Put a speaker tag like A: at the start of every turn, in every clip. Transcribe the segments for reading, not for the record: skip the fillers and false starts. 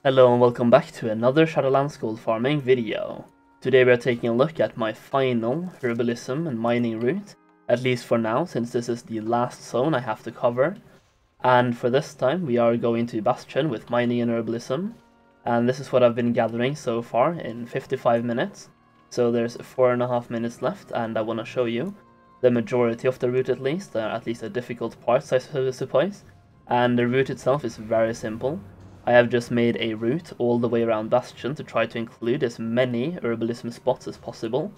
A: Hello and welcome back to another Shadowlands Goldfarming video. Today we are taking a look at my final Herbalism and Mining Route, at least for now, since this is the last zone I have to cover. And for this time we are going to Bastion with Mining and Herbalism, and this is what I've been gathering so far in 55 minutes. So there's 4.5 minutes left, and I want to show you the majority of the route at least the difficult parts I suppose. And the route itself is very simple. I have just made a route all the way around Bastion to try to include as many herbalism spots as possible,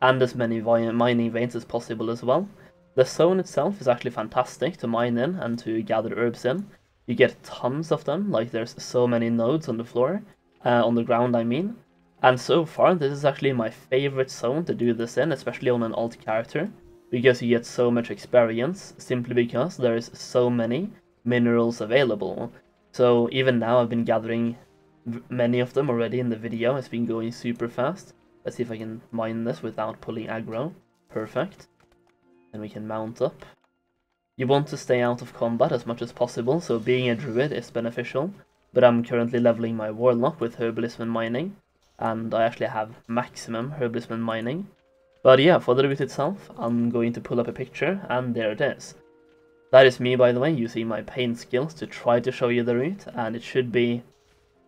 A: and as many mining veins as possible as well. The zone itself is actually fantastic to mine in and to gather herbs in. You get tons of them, like there's so many nodes on the floor, on the ground I mean. And so far this is actually my favorite zone to do this in, especially on an alt character, because you get so much experience, simply because there is so many minerals available. So even now I've been gathering many of them already in the video. It's been going super fast. Let's see if I can mine this without pulling aggro. Perfect. And we can mount up. You want to stay out of combat as much as possible, so being a druid is beneficial. But I'm currently leveling my warlock with Herbalism and Mining, and I actually have maximum Herbalism and Mining. But yeah, for the route itself, I'm going to pull up a picture, and there it is. That is me, by the way, using my paint skills to try to show you the route, and it should be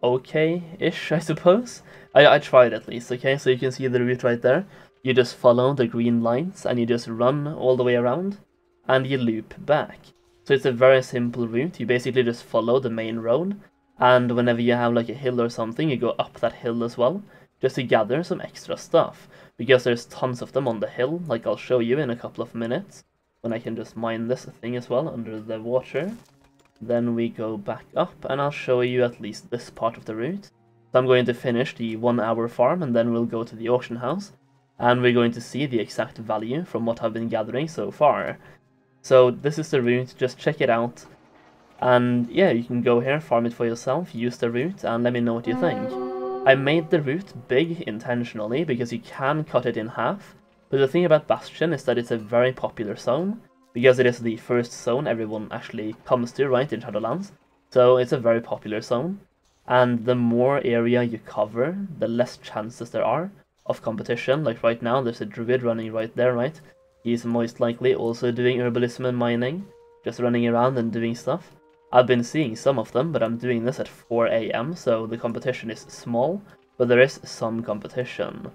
A: okay-ish, I suppose. I tried at least, okay? So you can see the route right there. You just follow the green lines, and you just run all the way around, and you loop back. So it's a very simple route. You basically just follow the main road, and whenever you have like a hill or something, you go up that hill as well, just to gather some extra stuff, because there's tons of them on the hill, like I'll show you in a couple of minutes. When I can just mine this thing as well under the water. Then we go back up, and I'll show you at least this part of the route. So I'm going to finish the 1 hour farm, and then we'll go to the auction house, and we're going to see the exact value from what I've been gathering so far. So this is the route, just check it out. And yeah, you can go here, farm it for yourself, use the route, and let me know what you think. I made the route big intentionally, because you can cut it in half. But the thing about Bastion is that it's a very popular zone, because it is the first zone everyone actually comes to, right, in Shadowlands. So it's a very popular zone, and the more area you cover, the less chances there are of competition. Like right now, there's a druid running right there, right? He's most likely also doing herbalism and mining, just running around and doing stuff. I've been seeing some of them, but I'm doing this at 4 AM, so the competition is small, but there is some competition.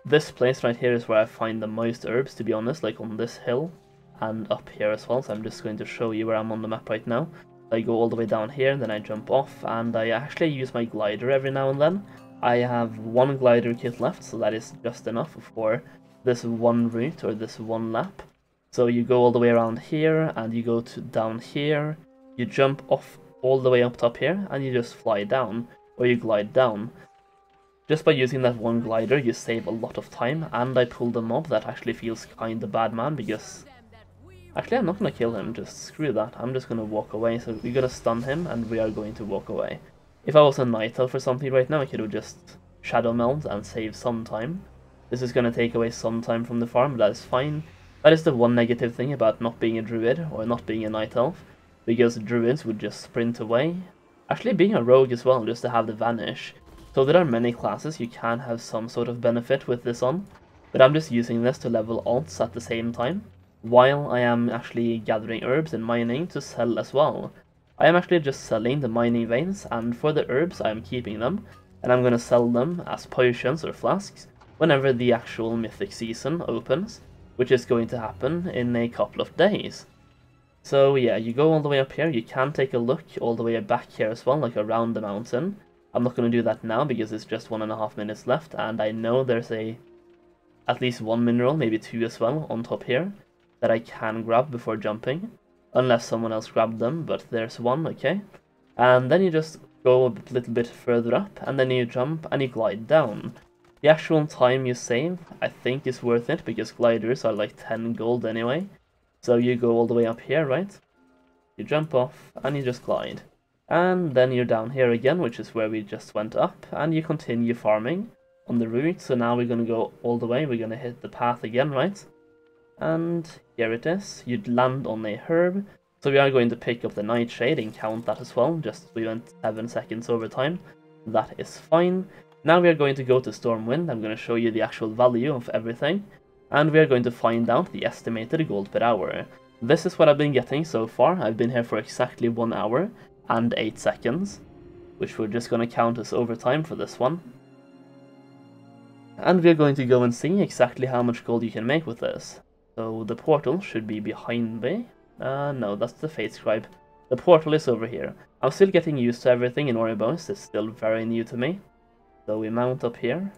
A: This place right here is where I find the most herbs, to be honest, like on this hill and up here as well. So I'm just going to show you where I'm on the map right now. I go all the way down here, then I jump off, and I actually use my glider every now and then. I have one glider kit left, so that is just enough for this one route or this one lap. So you go all the way around here, and you go to down here, you jump off all the way up top here, and you just fly down, or you glide down. Just by using that one glider, you save a lot of time, and I pulled a mob that actually feels kinda bad, man, because... Actually, I'm not gonna kill him, just screw that. I'm just gonna walk away, so we're gonna stun him, and we are going to walk away. If I was a night elf or something right now, I could have just shadow meld and save some time. This is gonna take away some time from the farm, but that is fine. That is the one negative thing about not being a druid, or not being a night elf, because druids would just sprint away. Actually, being a rogue as well, just to have the vanish. So there are many classes you can have some sort of benefit with this on, but I'm just using this to level alts at the same time, while I am actually gathering herbs and mining to sell as well. I am actually just selling the mining veins, and for the herbs I am keeping them, and I'm gonna sell them as potions or flasks whenever the actual mythic season opens, which is going to happen in a couple of days. So yeah, you go all the way up here, you can take a look all the way back here as well, like around the mountain. I'm not going to do that now because it's just 1.5 minutes left, and I know there's at least one mineral, maybe two as well, on top here that I can grab before jumping, unless someone else grabbed them, but there's one, okay? And then you just go a little bit further up, and then you jump and you glide down. The actual time you save, I think, is worth it, because gliders are like 10 gold anyway. So you go all the way up here, right? You jump off, and you just glide. And then you're down here again, which is where we just went up, and you continue farming on the route. So now we're going to go all the way, we're going to hit the path again, right? And here it is, you'd land on a herb. So we are going to pick up the nightshade and count that as well, just we went 7 seconds over time. That is fine. Now we are going to go to Stormwind. I'm going to show you the actual value of everything. And we are going to find out the estimated gold per hour. This is what I've been getting so far. I've been here for exactly 1 hour and 8 seconds, which we're just going to count as overtime for this one. And we're going to go and see exactly how much gold you can make with this. So the portal should be behind me. No, that's the Fate Scribe. The portal is over here. I'm still getting used to everything in Oribos. It's still very new to me. So we mount up here.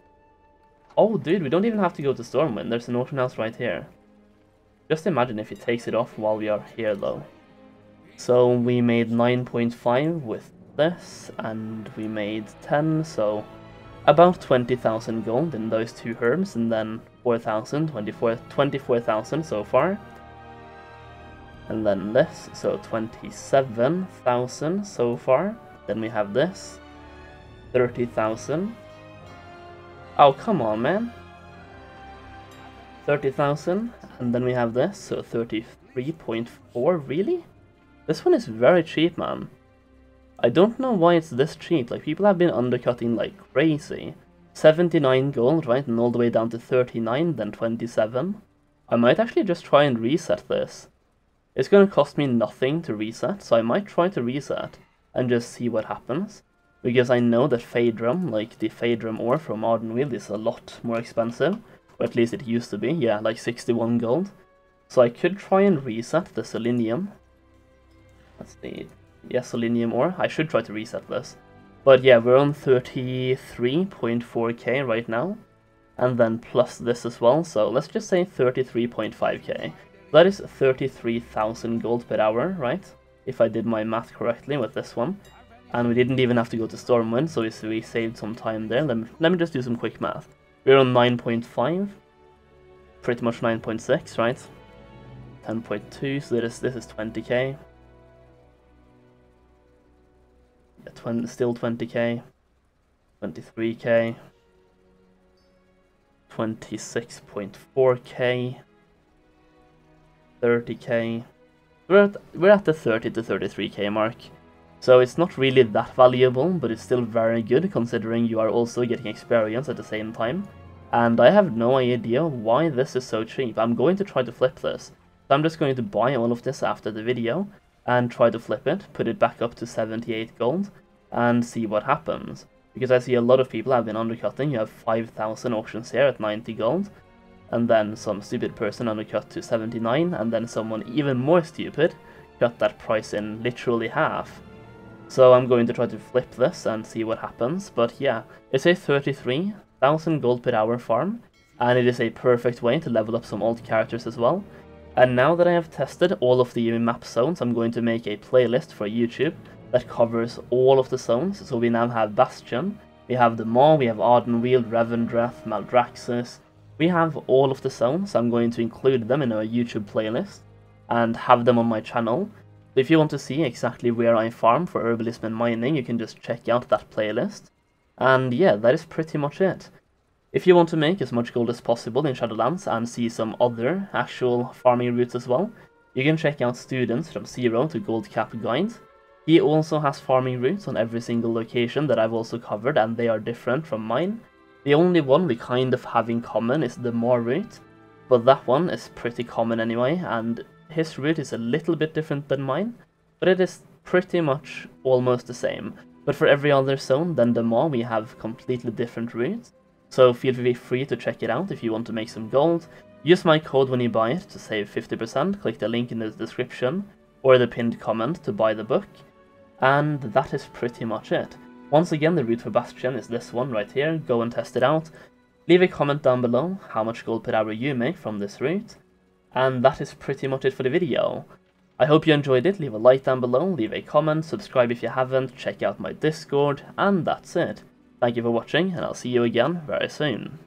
A: Oh, dude, we don't even have to go to Stormwind. There's an auction house right here. Just imagine if it takes it off while we are here, though. So we made 9.5 with this, and we made 10, so about 20,000 gold in those 2 herbs, and then 4,000, 24,000 so far. And then this, so 27,000 so far. Then we have this, 30,000. Oh, come on, man. 30,000, and then we have this, so 33.4, really? This one is very cheap, man. I don't know why it's this cheap, like people have been undercutting like crazy. 79 gold, right, and all the way down to 39, then 27. I might actually just try and reset this. It's gonna cost me nothing to reset, so I might try to reset and just see what happens. Because I know that Phaedrum, like the Phaedrum ore from Ardenweald, is a lot more expensive. Or at least it used to be, yeah, like 61 gold. So I could try and reset the selenium. Let's see, yeah, selenium ore. I should try to reset this. But yeah, we're on 33.4k right now. And then plus this as well, so let's just say 33.5k. That is 33,000 gold per hour, right? If I did my math correctly with this one. And we didn't even have to go to Stormwind, so we saved some time there. Let me just do some quick math. We're on 9.5, pretty much 9.6, right? 10.2, so this is 20k. Yeah, still 20k, 23k, 26.4k, 30k. We're at the 30 to 33k mark. So it's not really that valuable, but it's still very good considering you are also getting experience at the same time. And I have no idea why this is so cheap. I'm going to try to flip this. So I'm just going to buy all of this after the video and try to flip it, put it back up to 78 gold and see what happens. Because I see a lot of people have been undercutting. You have 5,000 auctions here at 90 gold. And then some stupid person undercut to 79, and then someone even more stupid cut that price in literally half. So I'm going to try to flip this and see what happens, but yeah, it's a 33,000 gold per hour farm, and it is a perfect way to level up some old characters as well. And now that I have tested all of the map zones, I'm going to make a playlist for YouTube that covers all of the zones. So we now have Bastion, we have the Maw, we have Ardenweald, Revendreth, Maldraxxus. We have all of the zones. I'm going to include them in a YouTube playlist and have them on my channel. If you want to see exactly where I farm for herbalism and mining, you can just check out that playlist. And yeah, that is pretty much it. If you want to make as much gold as possible in Shadowlands and see some other actual farming routes as well, you can check out Students from Zero to Gold Cap Guide. He also has farming routes on every single location that I've also covered, and they are different from mine. The only one we kind of have in common is the Maw route, but that one is pretty common anyway, and his route is a little bit different than mine, but it is pretty much almost the same. But for every other zone than the Maw, we have completely different routes, so feel free to check it out if you want to make some gold. Use my code when you buy it to save 50%, click the link in the description, or the pinned comment to buy the book, and that is pretty much it. Once again, the route for Bastion is this one right here. Go and test it out. Leave a comment down below how much gold per hour you make from this route. And that is pretty much it for the video. I hope you enjoyed it. Leave a like down below, leave a comment, subscribe if you haven't, check out my Discord, and that's it. Thank you for watching, and I'll see you again very soon.